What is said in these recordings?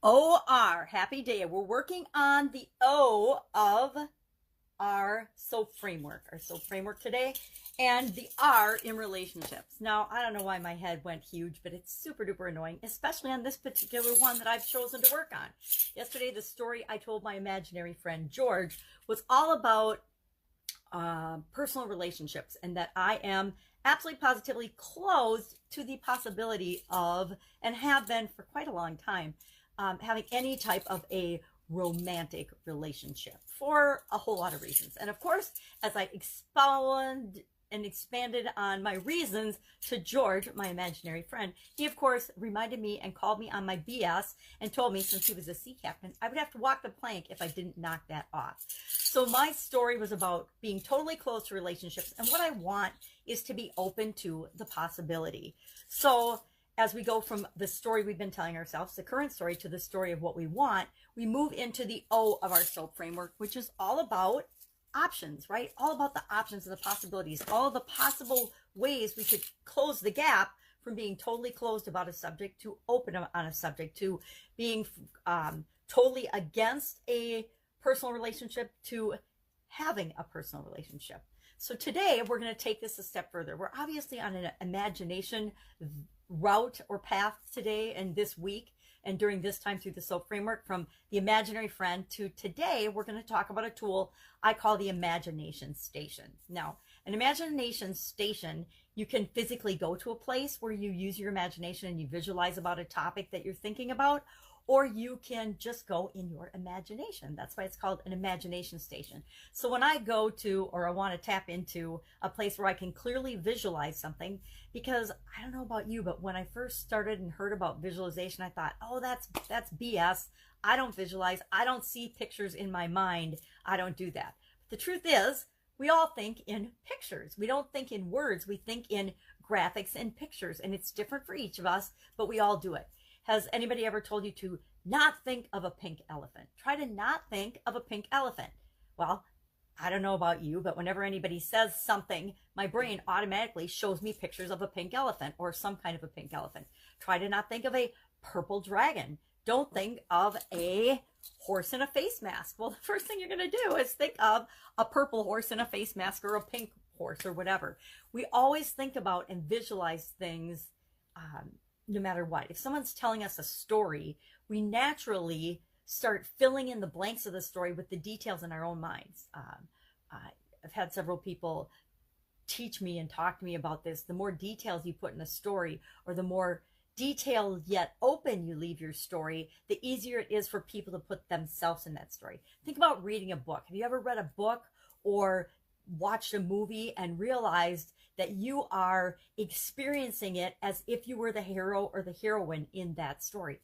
OR, happy day. We're working on the O of our SOAP framework, today, and the R in relationships. Now, I don't know why my head went huge, but it's super duper annoying, especially on this particular one that I've chosen to work on. Yesterday, the story I told my imaginary friend George was all about personal relationships, and that I am absolutely positively closed to the possibility of, and have been for quite a long time, having any type of a romantic relationship for a whole lot of reasons. And of course, as I expound and expanded on my reasons to George, my imaginary friend, he of course reminded me and called me on my BS and told me, since he was a sea captain, I would have to walk the plank if I didn't knock that off. So my story was about being totally close to relationships, and what I want is to be open to the possibility. So as we go from the story we've been telling ourselves, the current story, to the story of what we want, we move into the O of our SOAP framework, which is all about options, right? All about the options and the possibilities, all the possible ways we could close the gap from being totally closed about a subject to open on a subject, to being totally against a personal relationship to having a personal relationship. So today we're going to take this a step further. We're obviously on an imagination route or path today and this week and during this time through the SOAP framework, from the imaginary friend to today we're going to talk about a tool I call the imagination station. Now, an imagination station, you can physically go to a place where you use your imagination and you visualize about a topic that you're thinking about, or you can just go in your imagination. That's why it's called an imagination station. So when I go to, or I want to tap into a place where I can clearly visualize something, because I don't know about you, but when I first started and heard about visualization, I thought, oh, that's BS. I don't visualize. I don't see pictures in my mind. I don't do that. But the truth is, we all think in pictures. We don't think in words. We think in graphics and pictures, and it's different for each of us, but we all do it. Has anybody ever told you to not think of a pink elephant? Try to not think of a pink elephant. Well, I don't know about you, but whenever anybody says something, my brain automatically shows me pictures of a pink elephant or some kind of a pink elephant. Try to not think of a purple dragon. Don't think of a horse in a face mask. Well, the first thing you're going to do is think of a purple horse in a face mask, or a pink horse, or whatever. We always think about and visualize things no matter what. If someone's telling us a story, we naturally start filling in the blanks of the story with the details in our own minds. I've had several people teach me and talk to me about this. The more details you put in a story, or the more detailed yet open you leave your story, the easier it is for people to put themselves in that story. Think about reading a book. Have you ever read a book or watched a movie and realized that you are experiencing it as if you were the hero or the heroine in that story?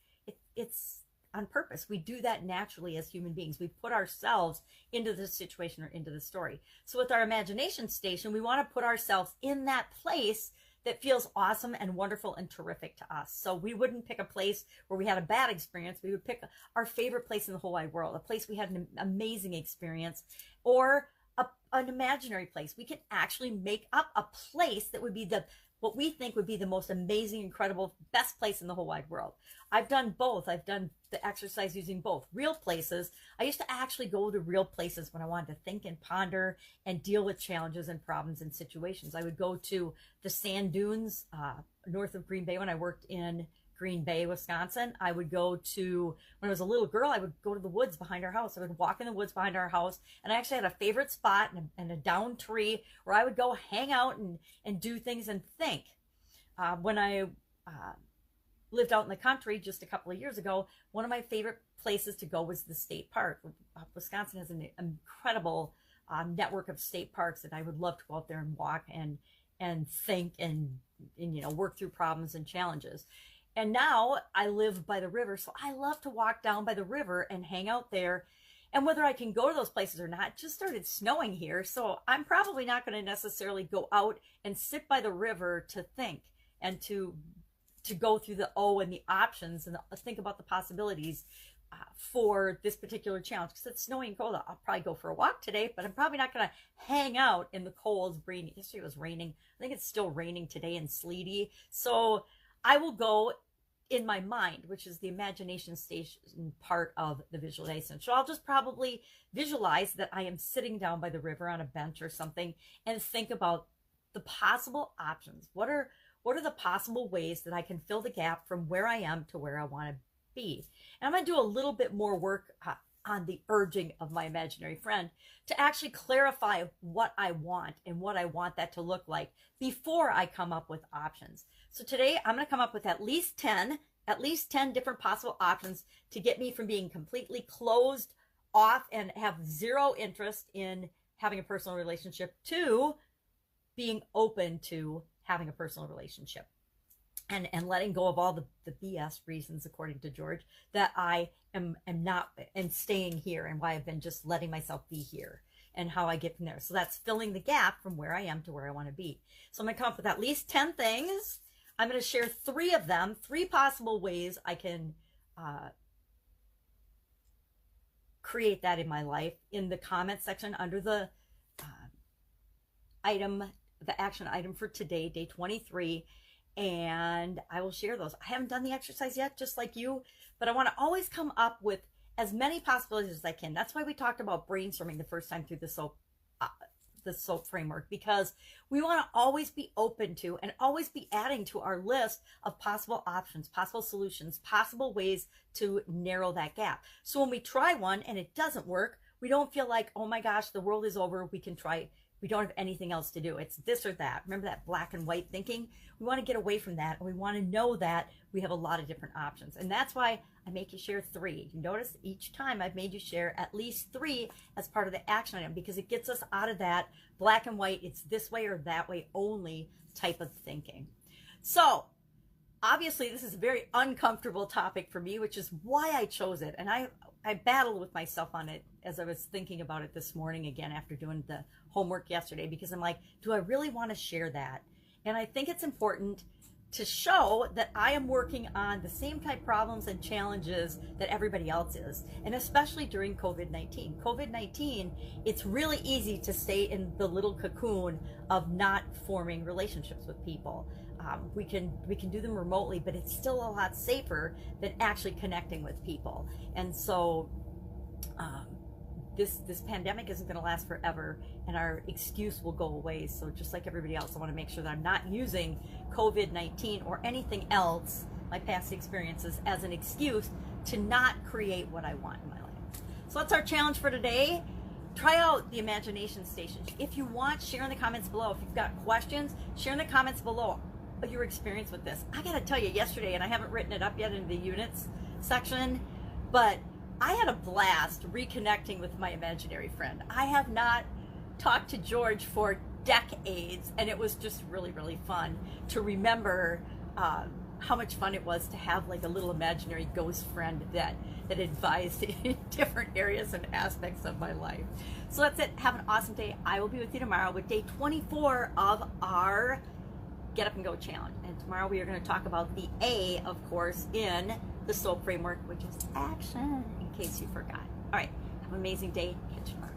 It's on purpose. We do that naturally as human beings. We put ourselves into the situation or into the story. So with our imagination station, we want to put ourselves in that place that feels awesome and wonderful and terrific to us. So we wouldn't pick a place where we had a bad experience. We would pick our favorite place in the whole wide world, a place we had an amazing experience, or an imaginary place. We can actually make up a place that would be what we think would be the most amazing, incredible, best place in the whole wide world. I've done both. I've done the exercise using both. Real places. I used to actually go to real places when I wanted to think and ponder and deal with challenges and problems and situations. I would go to the sand dunes north of Green Bay when I worked in Green Bay, Wisconsin. I would go to, when I was a little girl, I would go to the woods behind our house. I would walk in the woods behind our house, and I actually had a favorite spot and a down tree where I would go hang out and do things and think. When I lived out in the country just a couple of years ago, one of my favorite places to go was the state park. Wisconsin has an incredible network of state parks, and I would love to go out there and walk and think and work through problems and challenges. And now I live by the river, so I love to walk down by the river and hang out there. And whether I can go to those places or not, it just started snowing here, so I'm probably not going to necessarily go out and sit by the river to think and to go through the O and the options and think about the possibilities for this particular challenge. Because it's snowing and cold, I'll probably go for a walk today, but I'm probably not going to hang out in the cold, rainy. Yesterday it was raining. I think it's still raining today and sleety. So I will go in my mind, which is the imagination station part of the visualization. So I'll just probably visualize that I am sitting down by the river on a bench or something and think about the possible options. What are the possible ways that I can fill the gap from where I am to where I want to be? And I'm going to do a little bit more work on the urging of my imaginary friend to actually clarify what I want and what I want that to look like before I come up with options. So today I'm going to come up with at least 10 different possible options to get me from being completely closed off and have zero interest in having a personal relationship to being open to having a personal relationship. And letting go of all the BS reasons, according to George, that I am not and staying here, and why I've been just letting myself be here, and how I get from there. So that's filling the gap from where I am to where I want to be. So I'm going to come up with at least 10 things. I'm going to share 3 of them, 3 possible ways I can create that in my life in the comment section under the action item for today, day 23. And I will share those. I haven't done the exercise yet, just like you, but I want to always come up with as many possibilities as I can. That's why we talked about brainstorming the first time through the SOAP framework, because we want to always be open to and always be adding to our list of possible options, possible solutions, possible ways to narrow that gap. So when we try one and it doesn't work, we don't feel like, oh my gosh, the world is over. We don't have anything else to do. It's this or that. Remember that black and white thinking? We want to get away from that, and we want to know that we have a lot of different options. And that's why I make you share 3. You notice each time I've made you share at least 3 as part of the action item, because it gets us out of that black and white, it's this way or that way only type of thinking. So obviously this is a very uncomfortable topic for me, which is why I chose it. And I battled with myself on it as I was thinking about it this morning again after doing the homework yesterday, because I'm like, do I really want to share that? And I think it's important to show that I am working on the same type problems and challenges that everybody else is, and especially during COVID-19. COVID-19, it's really easy to stay in the little cocoon of not forming relationships with people. We can do them remotely, but it's still a lot safer than actually connecting with people. And so this pandemic isn't going to last forever, and our excuse will go away. So just like everybody else, I want to make sure that I'm not using COVID-19 or anything else, my past experiences, as an excuse to not create what I want in my life. So that's our challenge for today. Try out the imagination station. If you want, share in the comments below. If you've got questions, share in the comments below your experience with this. I gotta tell you, yesterday, and I haven't written it up yet in the units section, but I had a blast reconnecting with my imaginary friend. I have not talked to George for decades, and it was just really, really fun to remember how much fun it was to have like a little imaginary ghost friend that advised in different areas and aspects of my life. So that's it. Have an awesome day. I will be with you tomorrow with day 24 of our Get Up and Go challenge. And tomorrow we are going to talk about the A, of course, in the SOAP framework, which is action, in case you forgot. All right. Have an amazing day. Catch you tomorrow.